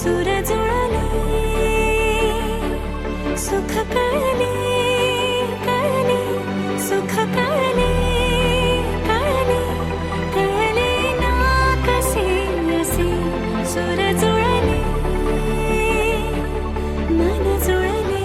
सुर जुळले सुख कळले कळले सुख कळले कळले कळले ना कसे असे सुर जुळले मन जुळले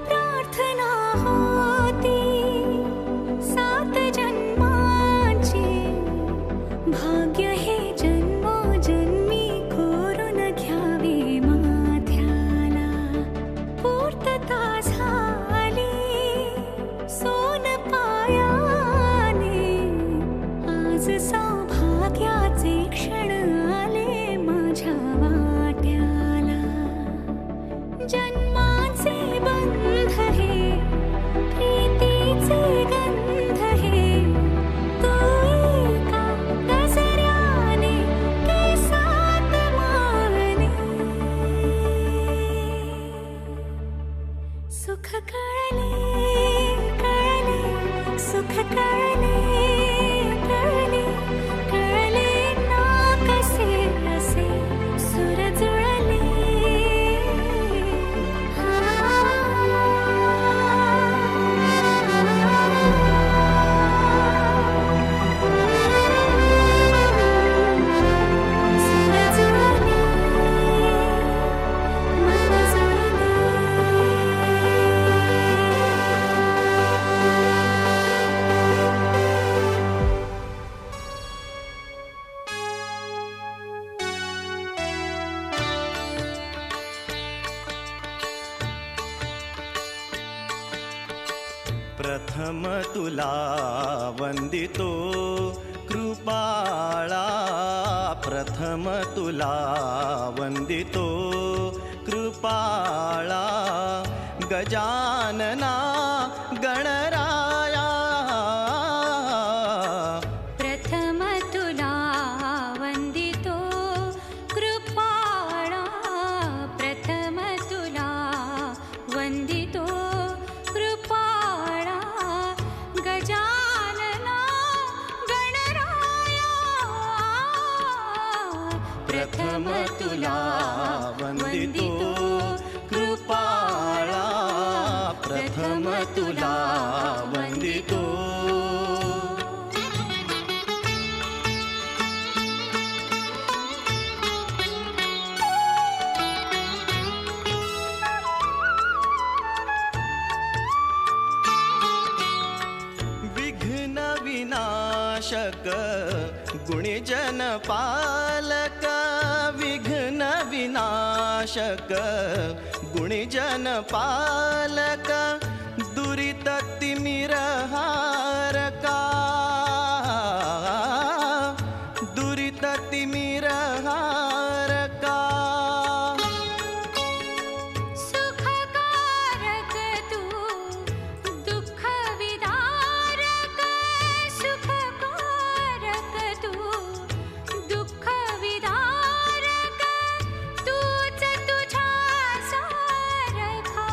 प्रार्थना होती 7 जन्मांची भाग्य हे जन्मोजन्मी कोरून घ्यावे माथ्याला पूर्तता झाली सोन पायाने आज सौभाग्याचे क्षण आले माझ्या वाट्याला जन्माचे बंध हे प्रीतीचे गंध हे तू एका गजऱ्याने केसात माळणे सुख कळले कळले सुख कळले कळले कळले ना कसे असे सुर जुळले सुर जुळले मन जुळले प्रथम तुला वंदितो कृपाळा प्रथम तुला वंदितो कृपाळा गजानना गणराया प्रथम तुला वंदितो कृपाळा प्रथम तुला वंदितो कृपाळा गजानना गणराया प्रथम तुला वंदितो कृपाळा प्रथम तुला वंदितो विघ्न विनाशक गुणीजन पालक विघ्न विनाशक गुणीजन पालक दुरित तिमिरहारका दुरित तिमिरहारका सुखकारक तू दुःख विदारक सुखकारक तू दुःख विदारक तूच तुझ्या सारखा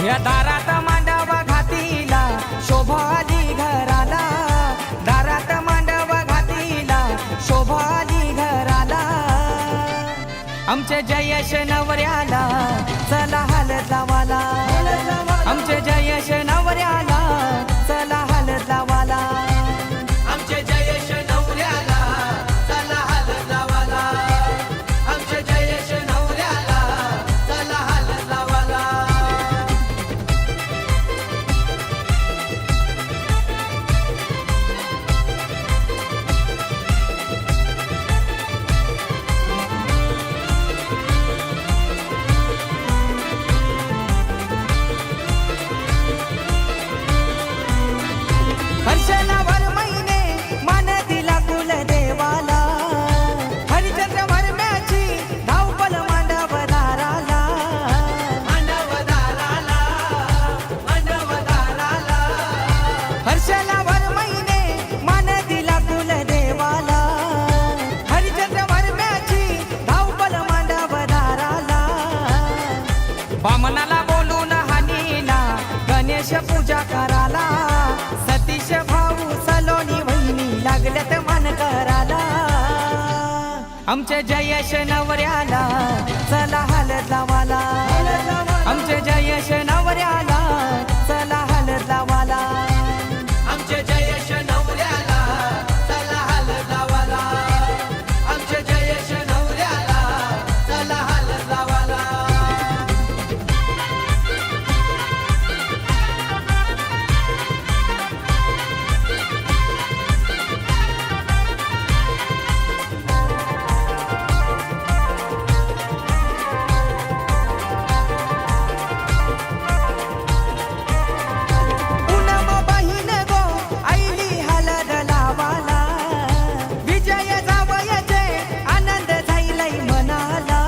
या दारात मांडव घातीला शोभाली घराला, दारात मांडव घातीला शोभाली घराला. आमचे जयेश नवऱ्याला चला हलत लावाला, आमचे जयेश नवऱ्याला चला हलत लावाला, आमचे जयेश नवऱ्याला चला हलत लावाला, आमचे जयेश नवऱ्याला चला हलत लावाला. हर्षणावर महिने मान दिला कुल देवाला, हरिचंद्र वर्म्याची धावपल मांडव दाराला, मांडव दाराला, मांडव दाराला. हर्षणावर महिने मान दिला कुल देवाला, हरिचंद्र वर्म्याची धावपल मांडव दाराला. बामणाला बोलून हानीला गणेश पूजा कराला, सतीश भाऊ सलोनी वहिनी लागल्यात मन कराला. आमचे जयेश नवऱ्याला चला हलत लावाला, आमचे जयेश नवऱ्याला चला हलत लावाला, आमचे जयेश नवऱ्याला चला हलत लावाला, आमचे जयेश नवऱ्याला चला हलत लावाला. पूनम बहीण गो आईली हलद लावाला, विजय जावयाचे आनंद झाइलाई मनाला,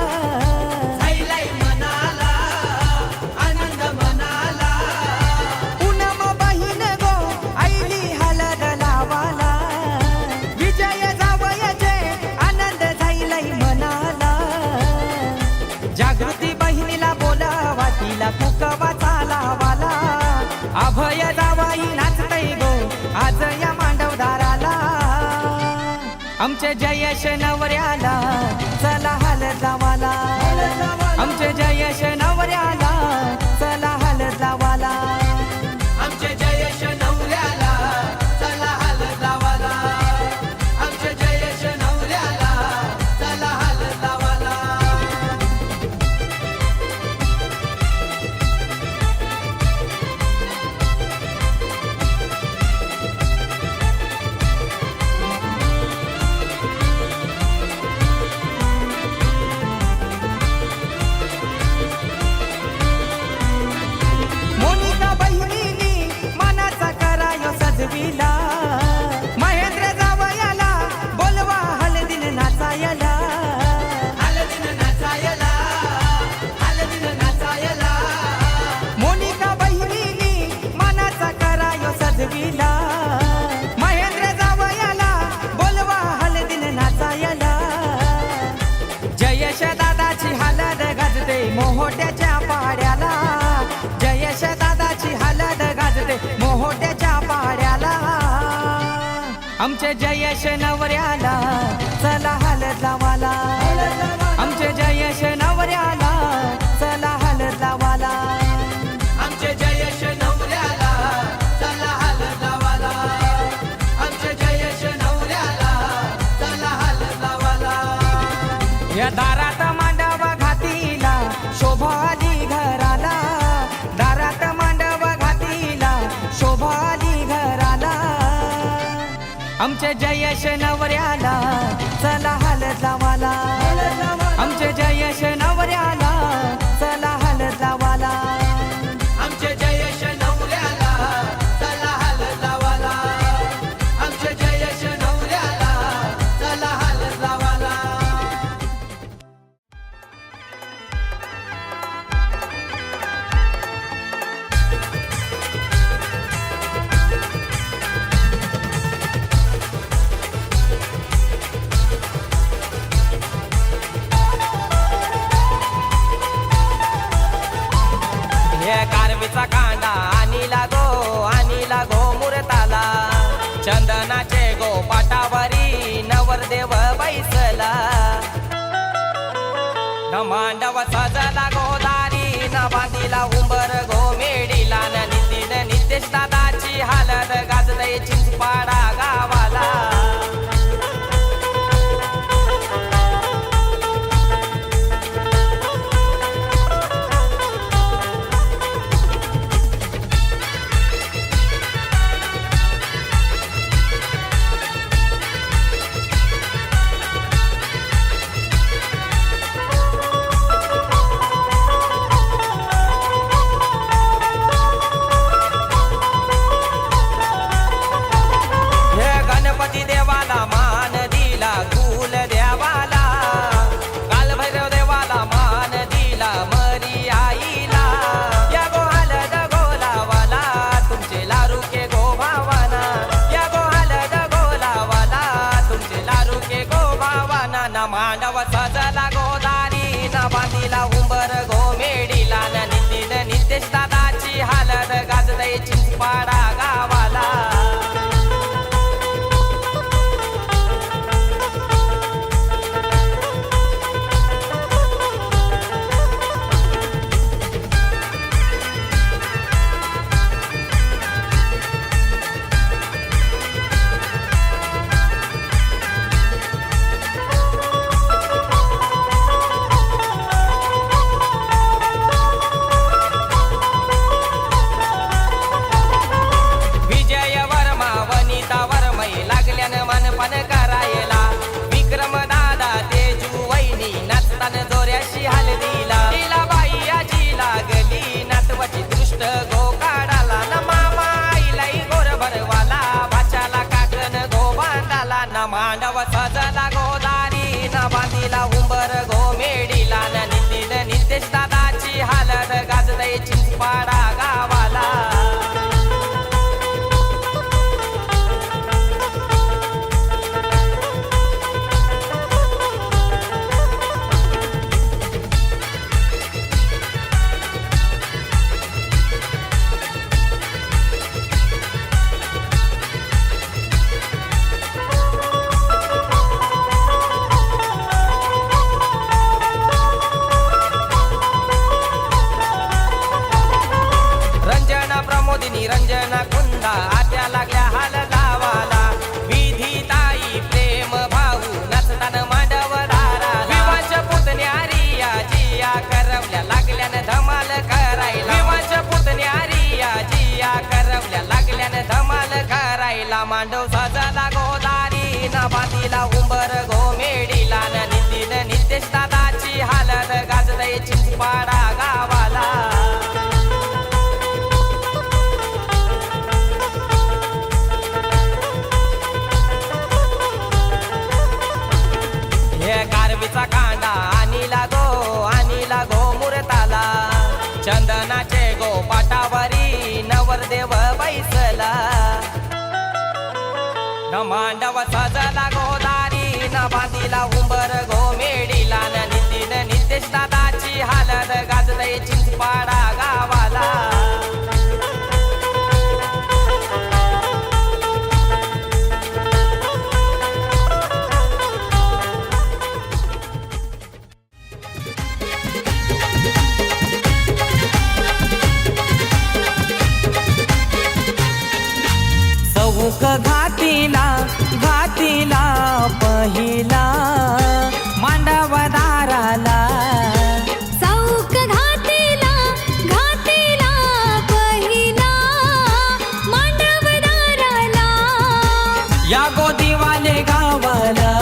झाइलाई मनाला, आनंद मनाला. पूनम बहीण गो आईली हलद लावाला, विजय जावयाचे आनंद झाइलाई मनाला. जागृती बहिणीला बोलावा तिला कुकवा चालावाला, अभय जावाई नाचतय गो आज या मांडव दाराला. आमचे जयेश नवऱ्याला चला हलत लावाला, आमचे जय आमचे जयश नवऱ्याला चला हलद लावाला आमचे जयश नवऱ्याला चला हलद लावाला आमचे जयश नवऱ्याला चला हलद लावाला आमचे जयश नवऱ्याला चला हलद लावाला या दारात मांडव घातीला शोभाली घराला दारात मांडव घातीला शोभाली घराला आमचे जयश नवऱ्याला चला हलद लावाला आमचे जयश नवऱ्याला चला हलद लावाला आमचे जयश नवऱ्याला चला हलद लावाला आमचे जयश नवऱ्याला चला हलद लावाला हे कारवीचा कांदा आणि लागो मुरताला चंदनाचे गो पाटावरी नवरदेव बैसला न मांडव सजला गोदारी न बांधीला उंबर गो मेडीला न नितेश दादाची हालत गाजलय चिंचपाडा गावाला हे गणपती देवाला मान दिला कुल देवाला कालभैरव देवाला मान दिला मरी आईला या गो हलद गोलावाला तुमचे लारू के गो भावाना या गो हलद गोलावाला तुमचे लारू के गो भावाना न मांडव सजला गोदारी न बांधीला उंबर गो मेडीला न नितेश दादाची हालत गाजलय चिंचपाडा गावाला विजय वर्मा वनिता वर्मई लागल्यान मनपण करायला विक्रम दादा तेजू वैनी नाचतान जोऱ्याशी हलदीला तिला बाई आजी लागली नातवाची दृष्ट गो काढाला न मामा आईलाई गोर भरवाला भाच्याला काकण गो बांधाला न मांडव सजला गोदारी न बांधीला उंबर गो मेडीला न नितेश दादाची हालत गाजलय चिंचपाडा गावाला रंजना प्रमोदिनी रंजना कुंदा आत्या लागल्या हाल गावाला विधी ताई प्रेम भाऊ नचतान मांडव दारा विवाच्या पुतण्या रिया जिया करवल्या लागल्यान धमाल करायला विवाच्या पुतण्या रिया जिया करवल्या लागल्यान धमाल करायला मांडव सजला गोदारी न बांधीला उंबर गो मेडीला न नितेश दादाची हालत गाजलय चिंचपाडा गावाला हे कारवीचा कांदा आणि लागो मुरताला चंदनाचे गो पाटावरी नवरदेव बैसला न मांडव सजला गोदारी न बांधीला उंबर गो मेडीला न नितेश दादाची हालत गाजलय चिंचपाडा गावाला चौक घातीला घातीला पहिला मांडवदाराला चौक घातीला घातीला पहिला मांडवदाराला या गोदीवाले गावाला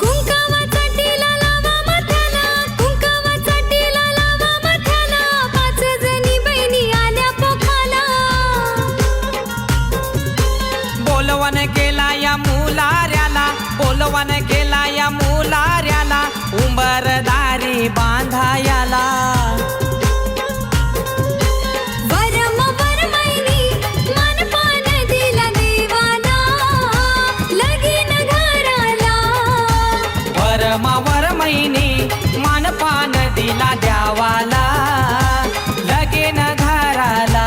कुंकावाचा टिला लावा माथ्याला कुंकावाचा टिला लावा माथ्याला पाच जणी बहिणी आल्या पोखाला बोलवण केला या मुलाऱ्याला बोलवण केला या मुलाऱ्याला उंबरदारी बांधायाला वरम वरमैनी मानपान दिला देवाला लगीन घराला वरमावर महिनी मानपान दिला द्यावाला लगीन घराला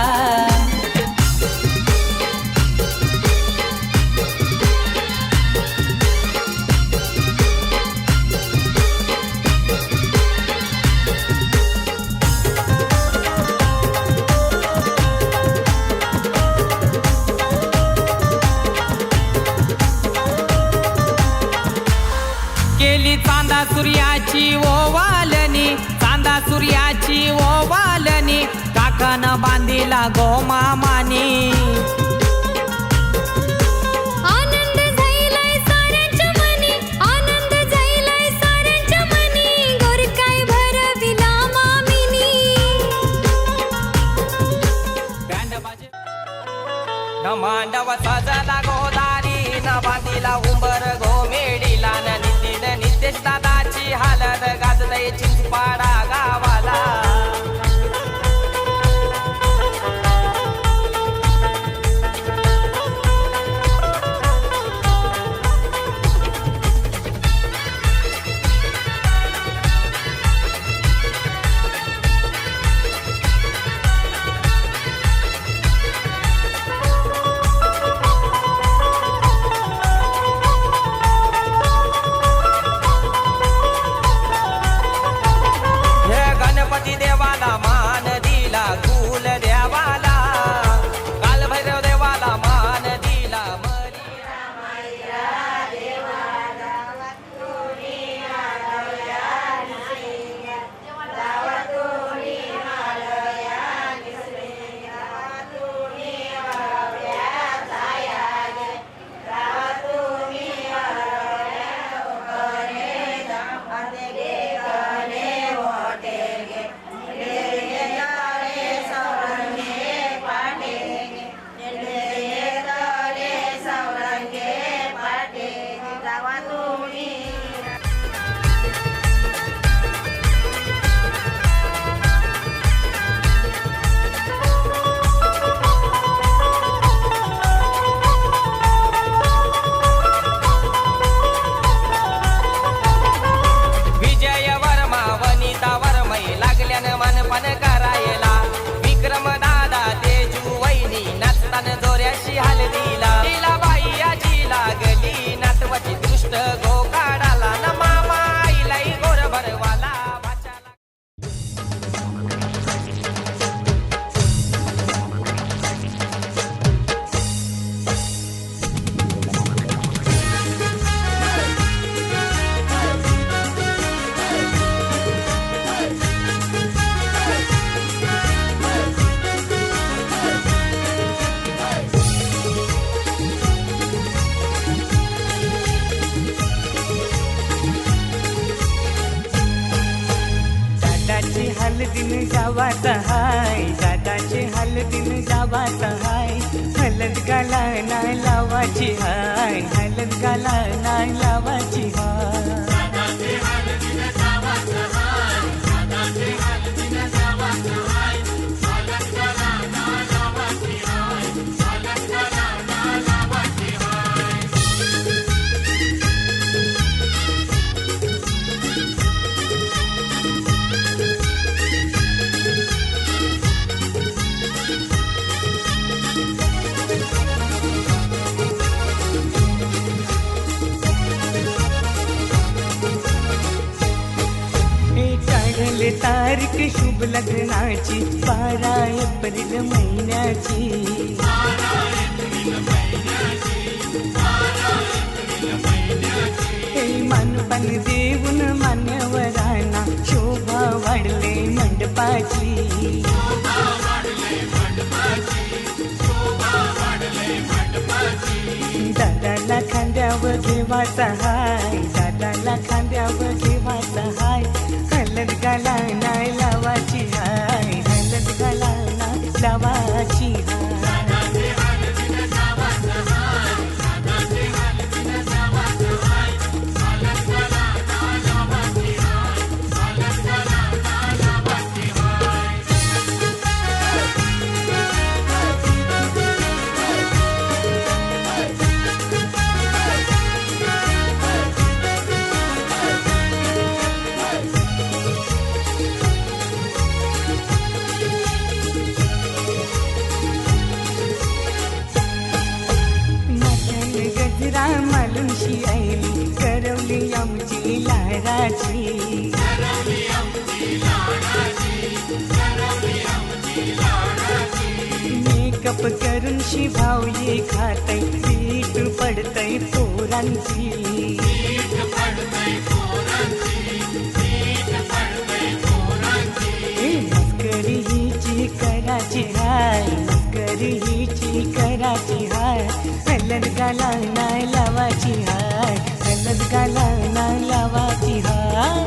केली चांदा सूर्याची ओवालनी चांदा सूर्याची ओवालनी काकान बांधिला गोमामानी आनंद झालाय साऱ्यांच्या मनी आनंद झालाय साऱ्यांच्या मनी गोरकाय भरविला मामिनी बँड बाजे मांडव सजला गोदारी न बांधिला उंबर घोमेडीला न नितीन नितेश दादाची हालत गाजलय चिंचपाडा गावाला हलदीन गावात हाय, दादाचे हलदीन गावात हाय. हलद गाला नाही लावाची हाय, हलद गाला नाही लावाची हाय. काढले तारीख शुभ लग्नाची 12 एप्रिल महिन्याची. हे मानपान देऊन मान्यवरांना शोभा वाढले मंडपाची. दादाला खांद्यावर घेवाचा हाय, दादाला खांद्यावर घेवाचा हाय. हलद गाला नाही लावाची हाय, हलद गाला नाही लावाची हाय. मालुंशी आईली करवली आमची लाडाची. मेकअप करून शिभावली खातय, पीठ पडतय पोरांची. मस्करी हिची कराची हाय, मस्करी हिची कराची हाय. हलद गाला नाही लावाची हाय, हलद गाला नाही लावाची हाय.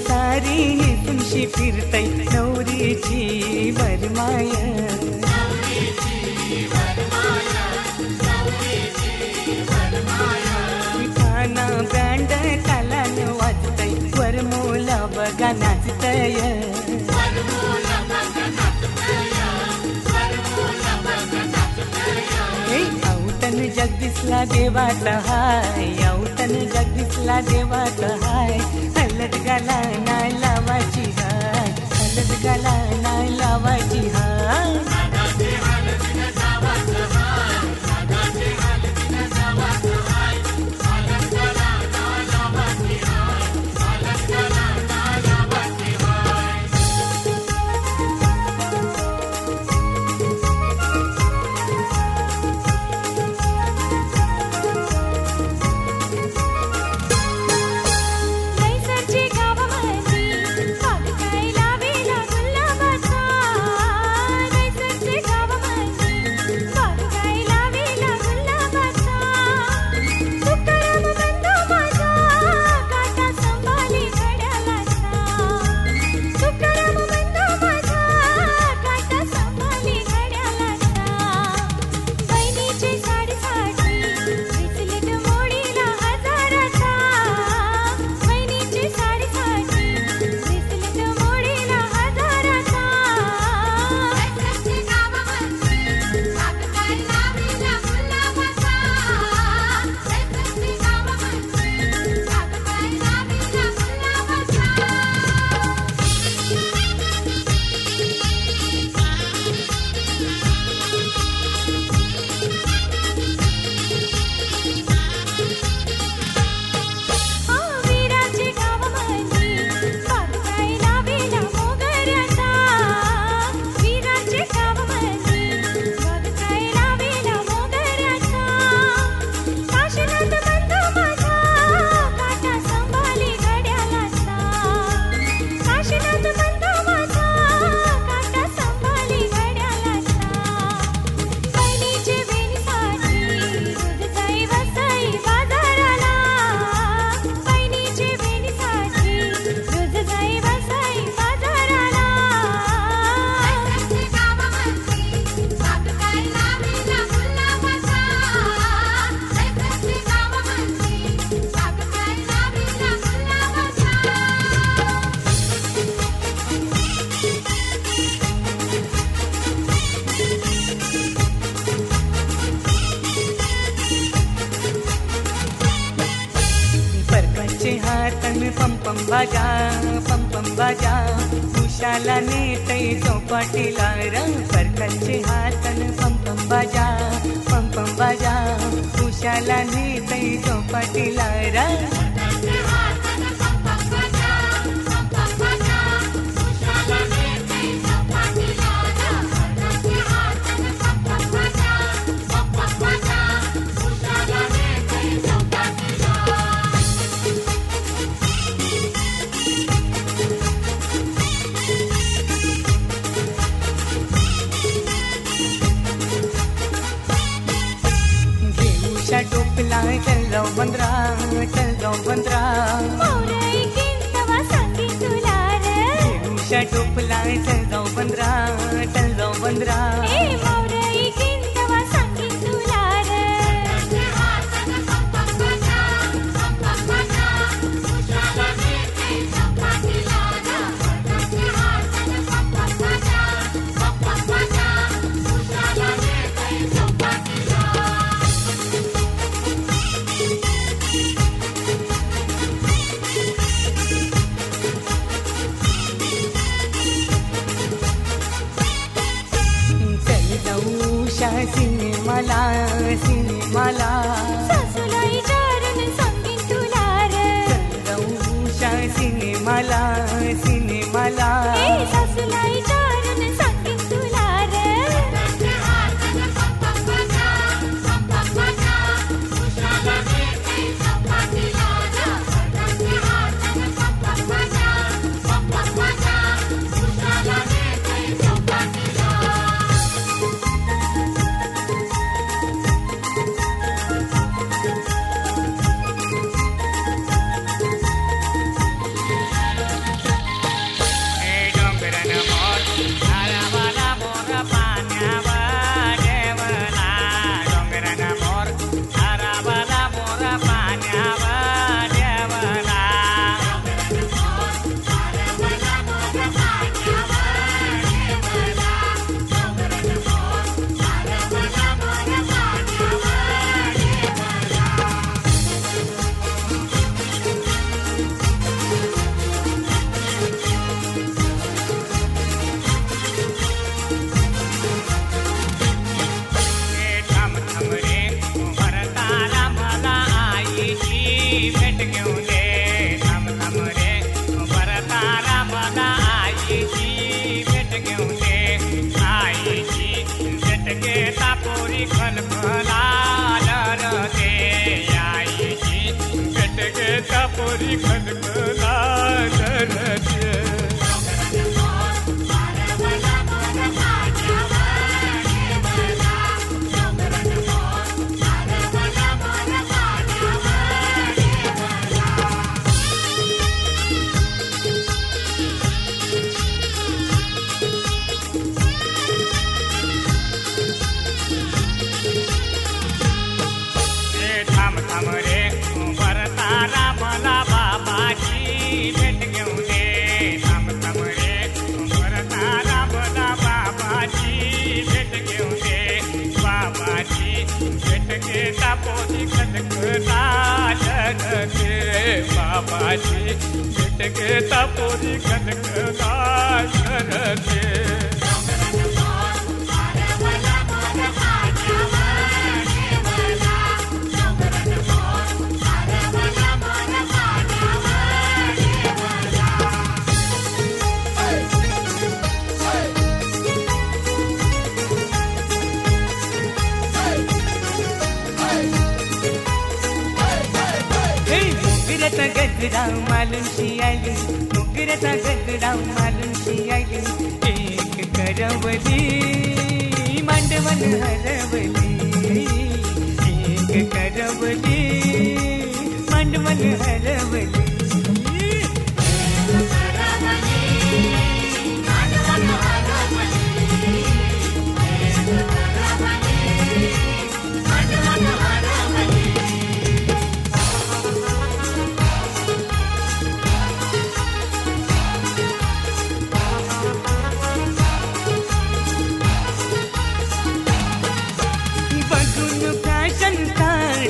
सारी तुमशी फिरतय नवरीची वरमाय. खाना बँड कालान वाजतय, वरमोला बघा नाचतय. औतण जगदीशला देवात हाय, औतण जगदीशला देवात हाय. हलद गाला नाही लावाची हाय, हलद गाला नाही लावाची हाय. मैसरची गावामध्ये बाग काय लावेला गुलाबाचा. हातन पम पम बाजा उशाला नेतै चौपाटीला र परकांचे हातन पम पम बाजा उशाला नेतै चौपाटीला र टोपला चल जाऊ बंदरा मोरईकीन तवा सांगी तुला रे उषा टोपला चल जाऊ बंदरा ए मोरईकीन तवा सांगी तुला रे सिनेमाला सासूलाई चारून सांगीन तुला रे उषा सिनेमाला ए सासूलाई चारून सांगीन तुला रे बाबाची भेटके तापोरी खनकला शरते गजरा मालूम शियाली मुगरता गजरा मालूम शियाली एक करवली मांडवन हरवली एक करवली मांडवन हरवली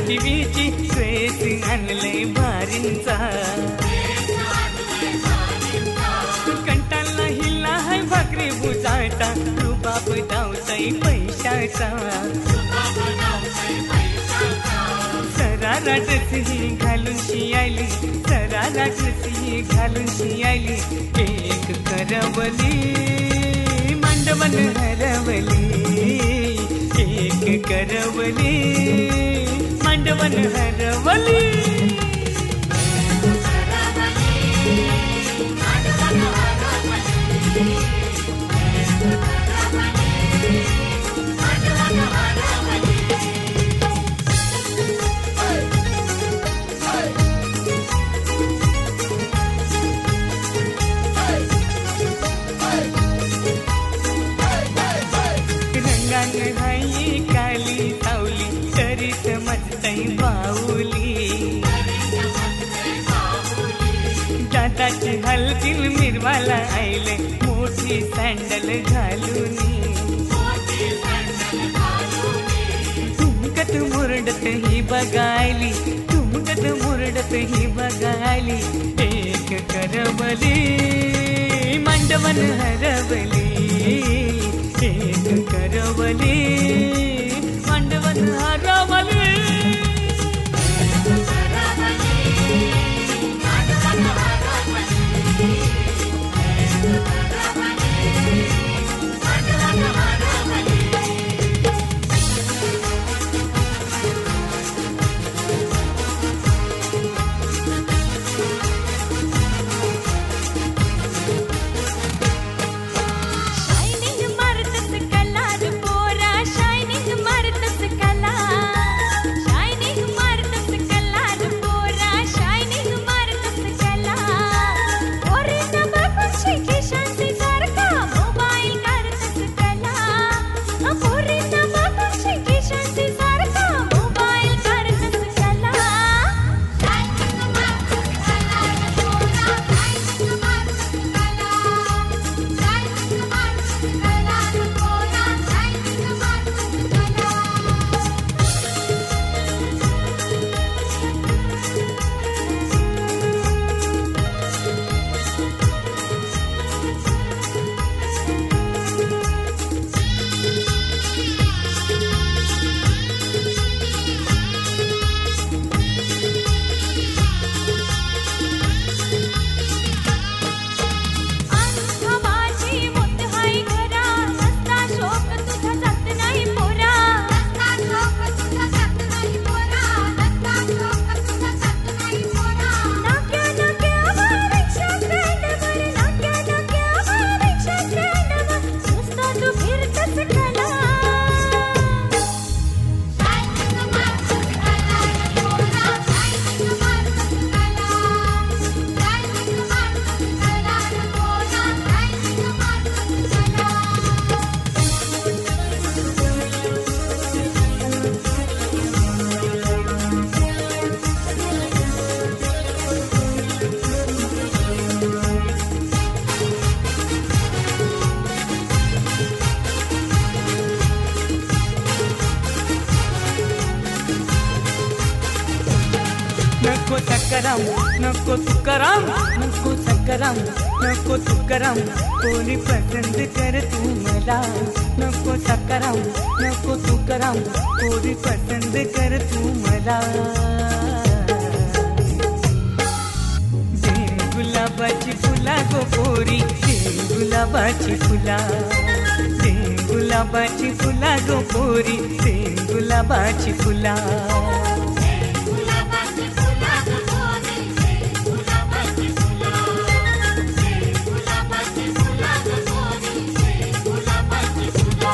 टीव्हीची ड्रेस आणले भारींचा रुबाबाचा रुबाब धावताय पैशाचा सरारा ड्रेसही घालून शियाली सरारा ड्रेसही घालून शियाली एक करवली मांडवल हरवली एक करवली मांडवल हरवली रंगान हाई काली सावली तरी समजतय बाऊली दादाची हलकील मिरवाला आईले मोठी सँडल घालून तुमकत मुरडत ही बघायली तुमकत मुरडत ही बघायली एक करवली मांडवन हरवली एक करवली मांडवन हरवली शायनिंग मारतस कलार पोरा शायनिंग मारतस कला शायनिंग मारतस कलार पोरा शायनिंग मारतस कला पोरी न बघूशी खिशांची सारखा मोबाईल करतस कला पोरी न बघूशी खिशांची सारखा मोबाईल करतस कला शायनिंग मारतस कलार पोरा शायनिंग मारतस कला शायनिंग मारतस कलार पोरा शायनिंग मारतस कला अनुभवाची मुत हाय घरा नसता शोक तुझा जात नाही पोरा नसता शोक तुझा जात नाही पोरा नसता शोक तुझा जात नाही पोरा नाक्या नाक्यावर रिक्षा स्टँडवर नाक्या नाक्यावर रिक्षा स्टँडवर नुसता तू फिरतस कला शायनिंग मारतस कलार पोरा शायनिंग मारतस कला शायनिंग मारतस कलार पोरा शायनिंग मारतस कला नको सकराम नको तुकाराम नको सकराम नको तुकाराम कोणी पसंत कर तू मला नको सकराम नको तुकाराम कोणी पसंत कर तू मला दे गुलाबाची फुला गो पोरी दे गुलाबाची फुला दे गुलाबाची फुला गो पोरी दे गुलाबाची फुला गुलाबाची फुला ग पोरी गुलाबाची फुला गुलाबाची फुला ग पोरी गुलाबाची फुला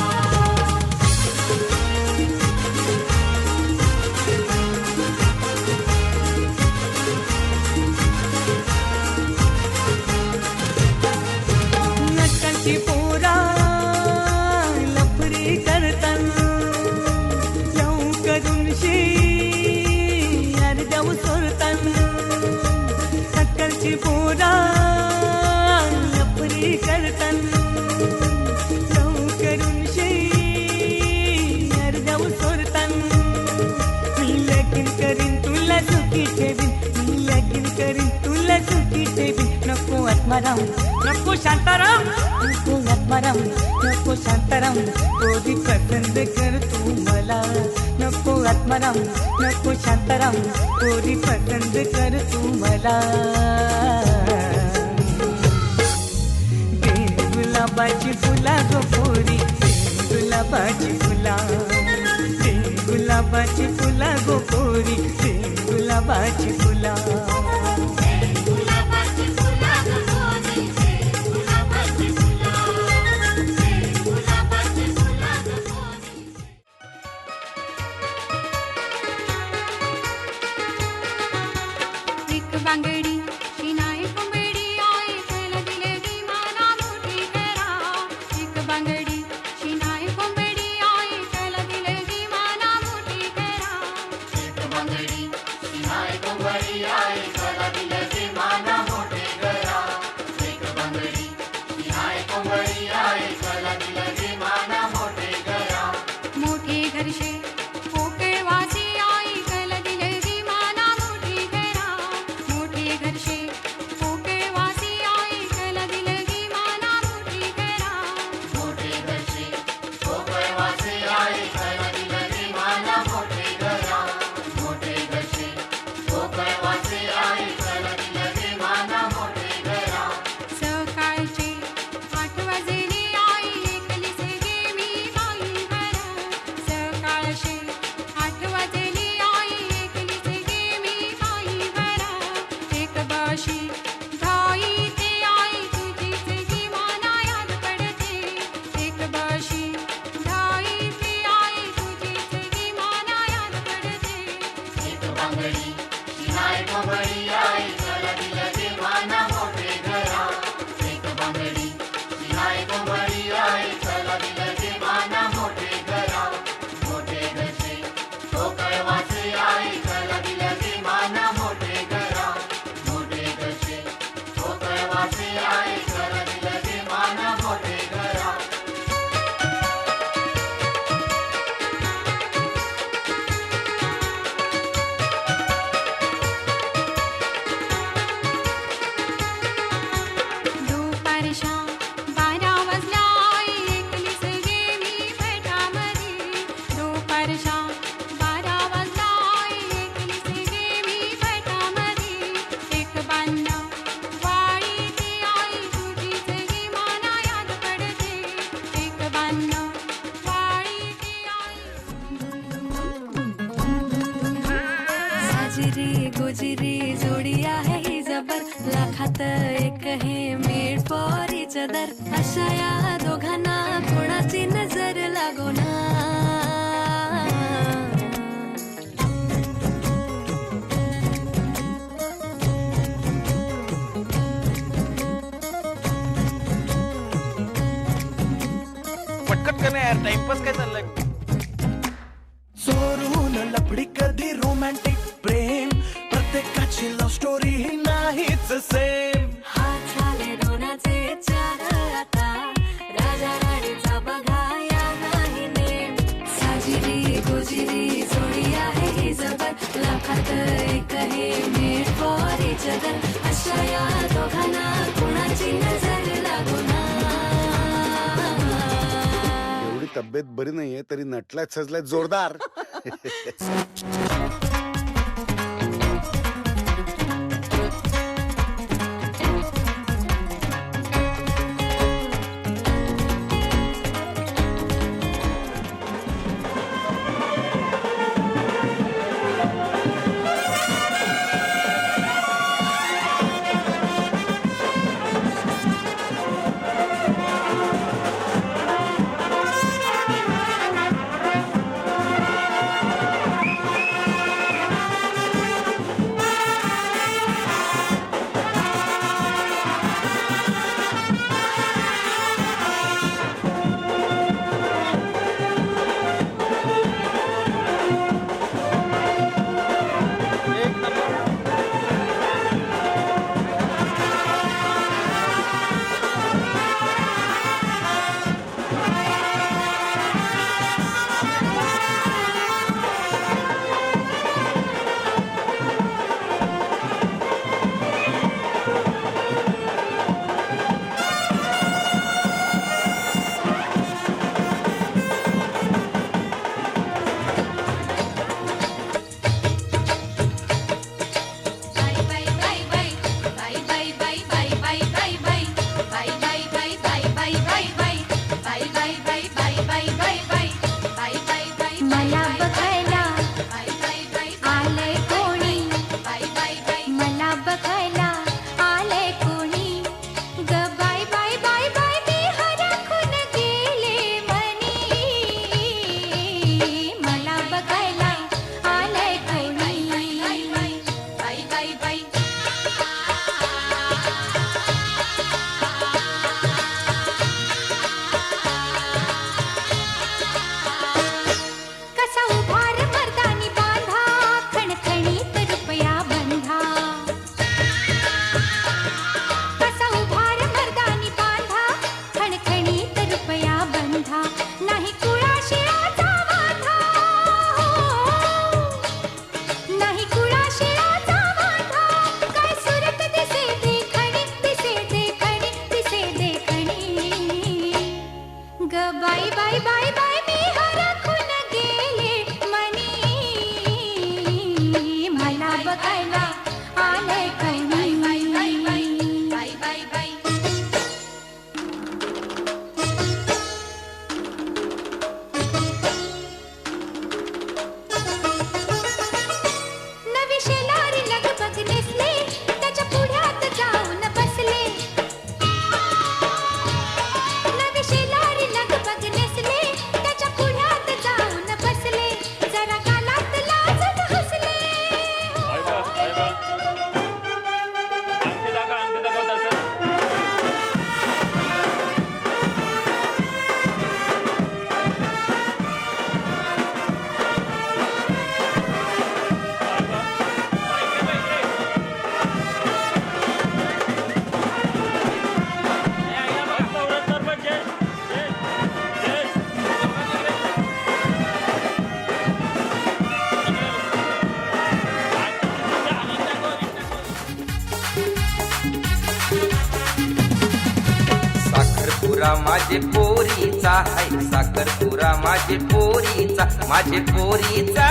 नटकांची पोरा लफरी करतान लवकरून अर्ध्याव सोडतान नटकांची पोरा लफरी करतान लवकरून अर्ध्याव सोडतान मी लगीन करीन तुला सुखी ठेवीन मी लगीन करीन तुला सुखी ठेवीन नको आत्माराम नको शांताराम नको आत्माराम नको शांताराम पोरी पसंत कर तू मला नको आत्माराम नको शांताराम पोरी पसंत कर तू मला दे गुलाबाची फुला गो पोरी दे गुलाबाची फुला दे गुलाबाची फुला गो पोरी दे गुलाबाची फुला गुलाबाची फुला गपोरी गुलाबाची फुला गुलाबाची फुला गपोरी एक बांगडी शिनाई कोंबडी आई त्याला दिले गी माना मोठी करा एक बांगडी शिनाई कोंबडी आई त्याला दिले गी माना मोठी करा एक बांगडी शिनाई कोंबडी आई त्याला दिले गी माना मोठी करा एक बांगडी शिनाई कोंबडी आई त्याला दिले गी माना मोठी करा मोठी घरशे पोकळ वासी आई त्याला दिले गी माना मोठी करा मोठी घरशे पोकळ वासी आई त्याला दिले गी माना मोठी करा मोठी घरशे पोकळ वासी आई त्याला दिले गी माना मोठी करा मोठी घरशे पोकळ वासी आई त्याला दिले गी माना मोठी करा सकाळचे 8 वाजले आई एकली से मी बाई घरा सकाळचे 8 वाजले आई एकली से मी बाई घरा एक बाशी धाई ते आई तुझी से माना याद पडते एक बाशी धाई ते आई तुझी से माना याद पडते एक बांगडी शिनाई कोंबडी आई त्याला दिले गी माना मोठे घरा एक बांगडी शिनाई कोंबडी आई त्याला दिले गी माना मोठे घरा मोठे घरचे पोकळ वाचे आई त्याला दिले गी माना मोठे घरा मोठे घरचे पोकळ वाचे आई त्याला दिले गी माना मोठे घरा दुपारच्या 12 वाजल्या आई एकली सगे मी पेटामध्ये दुपारच्या 12 वाजल्या आई एकली सगे मी पेटामध्ये एक बांधा वाळी ती आई तुझी सगी माना याद पडते एक बांधा वाळी ती आई साजिरी गोजिरी जोडी आहे ही जबर लाखात एक हे मेड फॉर इच अदर अशा या दोघांना कोणाची नजर लागो ना पटकट करणे यार टाइमपास काय चाललंय चोरून लपडी कधी रोमॅन्टिक प्रेम प्रत्येकाची लव्ह स्टोरी ही नाहीच सेम हात झाले दोनाचे चार आता राजा राणीचा बघा या नाही नेम साजिरी गोजिरी जोडी आहे ही जबर लाखात एक हे मेड फॉर इच अदर अशा या दोघांना कोणाची नजर लागो ना एवढी तब्येत बरी नाहीये तरी नटलाय सजलाय जोरदार साखरपुरा माझे पोरीचा हाय साखरपुरा माझे पोरीचा माझे पोरीचा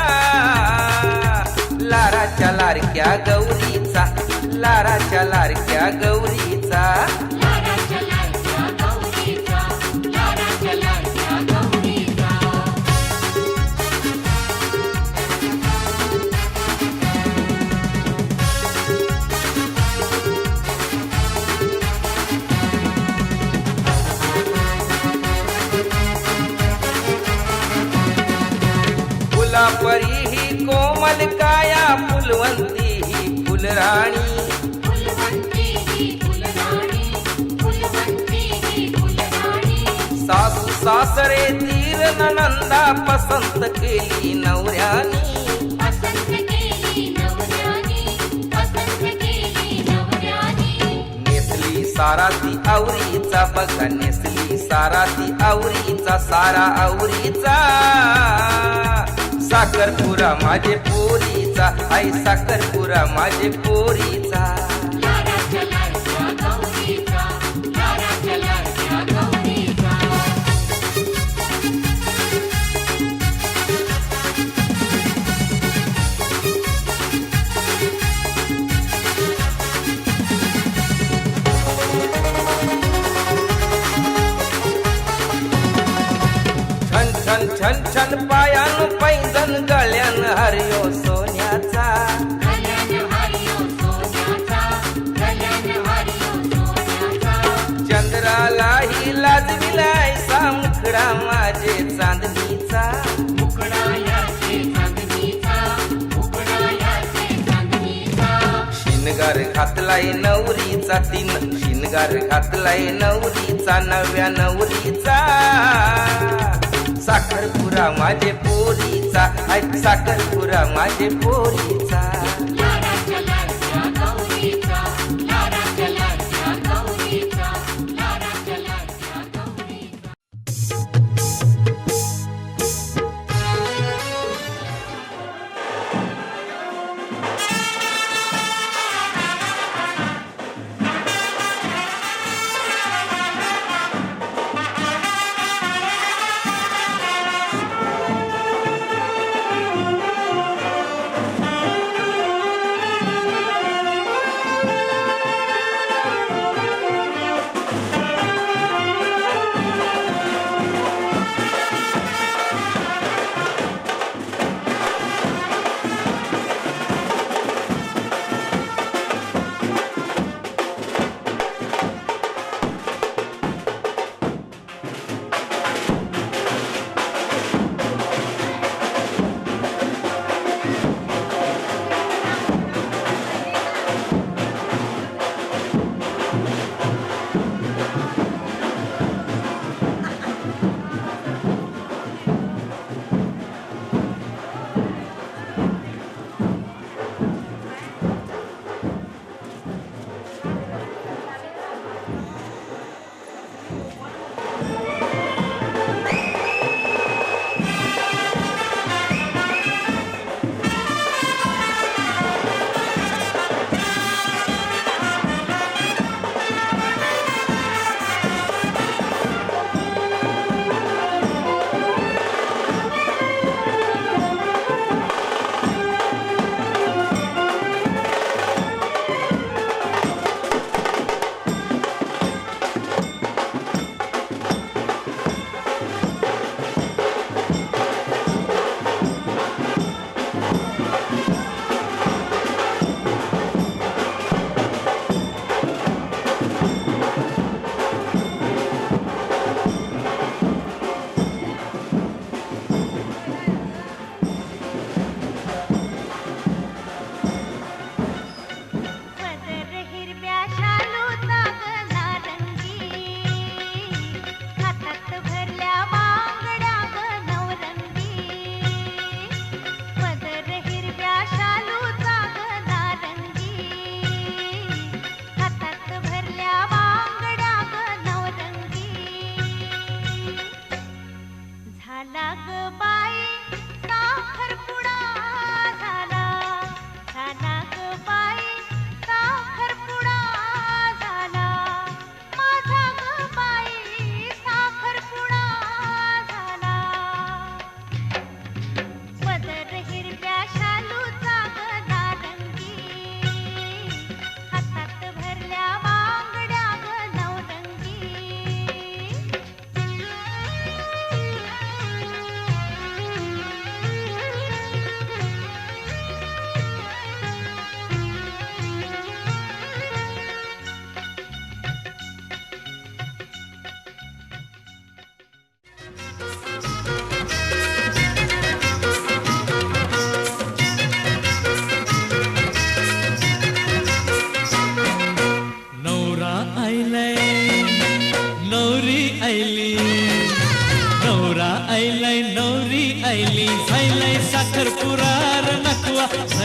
लाराच्या लारक्या गौरीचा लाराच्या लारक्या गौरीचा लाडाच्या लाडक्या गौरीचा लाडाच्या लाडक्या गौरीचा फुलापरी ही कोमल काया फुलवंती ही फुलराणी फुलवंती ही फुलराणी फुलवंती ही फुलराणी सासू सासरे तीर नंदा पसंत केली नवऱ्यानी पसंत केली नवऱ्यानी पसंत केली नवऱ्यानी नेसली सारा ती आवरीचा बघा नेसली सारा ती आवरीचा सारा आवरीचा साखरपुरा माझे पोरीचा आई साखरपुरा माझे पोरीचा लाडाच्या लाडक्या गौरीचा लाडाच्या लाडक्या गौरीचा छन छन छन छन पायान पैंजन गळ्यान हरियो सोन्याचा कल्याण हरियो सोन्याचा कल्याण हरियो सोन्याचा चंद्रालाही लाजविलाय सा मुखडा माझे चांदणीचा मुकड़ा याचे चांदणीचा मुकड़ा याचे चांदणीचा शिनगार घातलाय नवरीचा तीन शिनगार घातलाय नवरीचा नव्या नवरीचा साखरपुरा माझे पोरीचा हाय साखरपुरा माझे पोरीचा लाडाच्या लाडक्या गौरीचा लाडाच्या लाडक्या गौरीचा लाडाच्या लाडक्या गौरीचा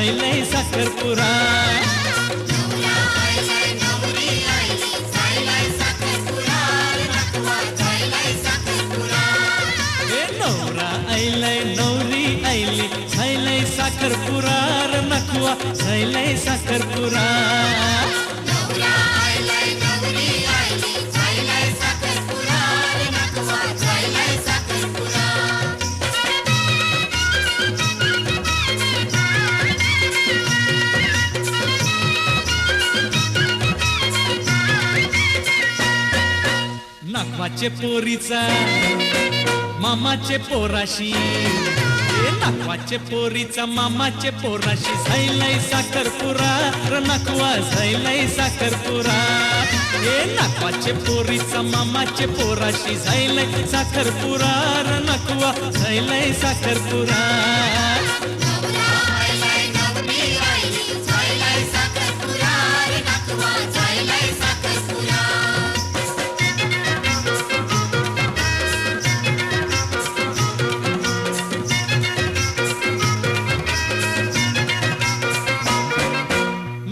झायलंय साखरपुरा हे नवरा आईलाय नवरी आईली झायलंय साखरपुरा र नखवा झायलंय साखरपुरा नाकवाचे पोरीचा मामाचे पोराशी हे नाकवाचे पोरीचा मामाचे पोराशी झायलंय साखरपुरा र नखवा झायलंय साखरपुरा हे नाकवाचे पोरीचा मामाचे पोराशी झायलंय साखरपुरा र नखवा झायलंय साखरपुरा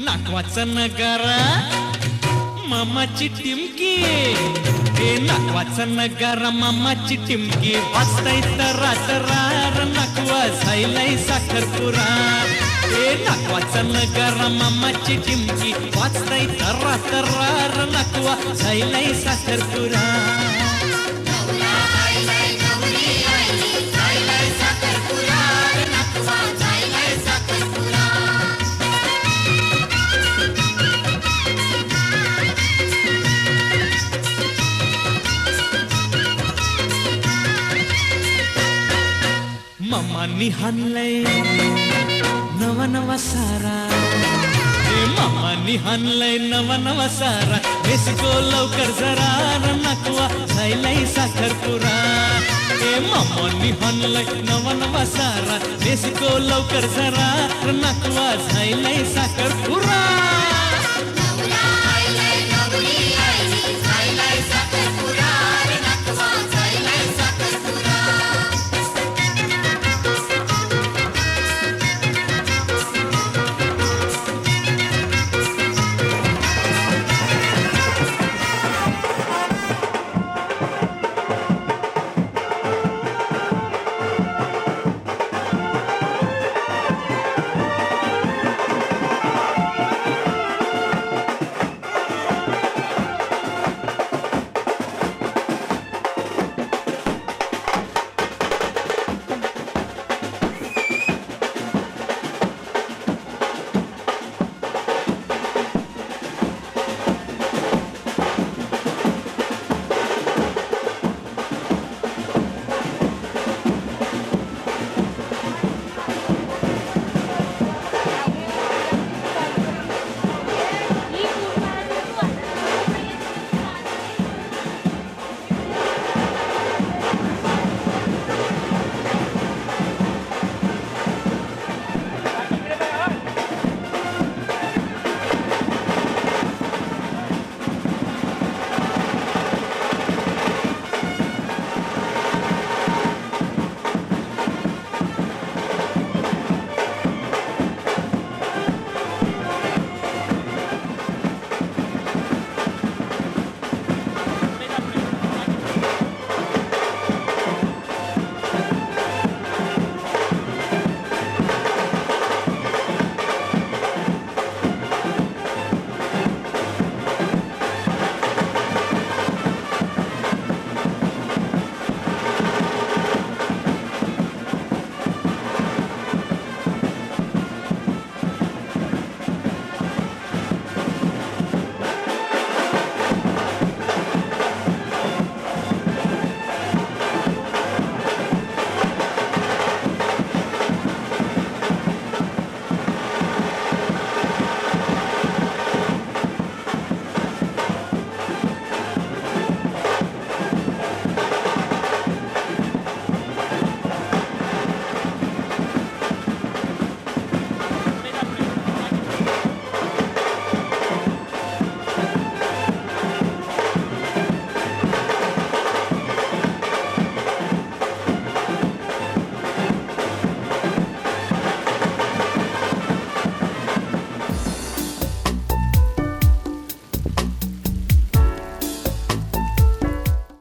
नाकवाचा नगारा मामाची टिमकी हे नाकवाचा नगारा मामाची टिमकी वाजताय तरात रार नखवा झायलंय साखरपुरा हे नाकवाचा नगारा मामाची टिमकी वाजताय तरात रार नखवा झायलंय साखरपुरा मामानी हाणलंय नवा नवा सारा हे मामानी हाणलंय नवा नवा सारा बेसको लवकर जरा र नखवा झायलंय साखरपुरा हे मामानी हाणलंय नवा नवा सारा बेसको लवकर जरा र नखवा झायलंय साखरपुरा